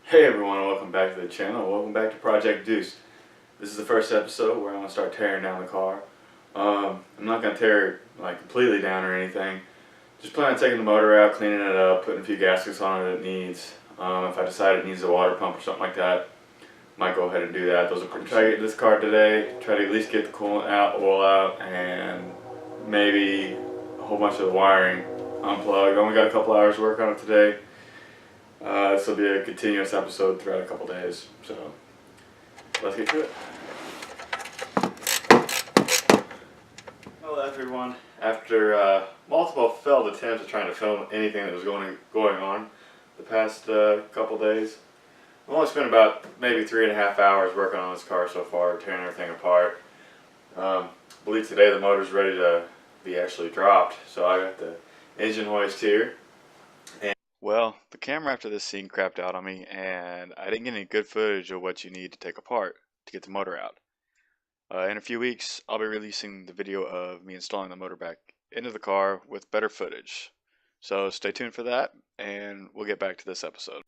Hey everyone, welcome back to the channel. Welcome back to Project Deuce. This is the first episode where I'm going to start tearing down the car. I'm not going to tear it completely down or anything. Just plan on taking the motor out, cleaning it up, putting a few gaskets on it that it needs. If I decide it needs a water pump or something like that, might go ahead and do that. Those are pretty. Try to get this car today, try to at least get the coolant out, oil out, and maybe a whole bunch of the wiring unplugged. I only got a couple hours to work on it today. This will be a continuous episode throughout a couple days, so let's get to it. Hello everyone. After multiple failed attempts at trying to film anything that was going on the past couple days, I've only spent about maybe 3.5 hours working on this car so far, tearing everything apart. I believe today the motor's ready to be actually dropped, so I got the engine hoist here. Well, the camera after this scene crapped out on me, and I didn't get any good footage of what you need to take apart to get the motor out. In a few weeks, I'll be releasing the video of me installing the motor back into the car with better footage. So stay tuned for that, and we'll get back to this episode.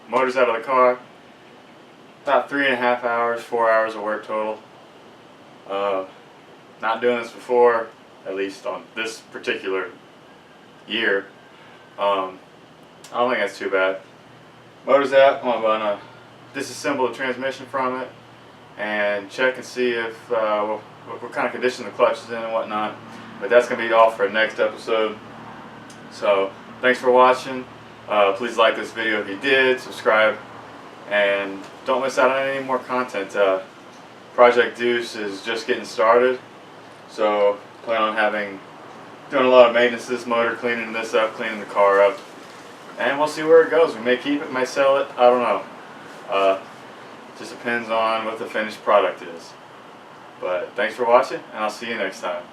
Motor's out of the car. About 3.5 hours, 4 hours of work total. Not doing this before, at least on this particular year. I don't think that's too bad. Motor's out. I'm gonna disassemble the transmission from it and check and see if what kind of condition the clutch is in and whatnot. But that's gonna be all for the next episode. So thanks for watching. Please like this video if you did, subscribe, and don't miss out on any more content. Project Deuce is just getting started, so plan on doing a lot of maintenance to this motor, cleaning this up, cleaning the car up, and we'll see where it goes. We may keep it, may sell it, I don't know. Just depends on what the finished product is. But thanks for watching, and I'll see you next time.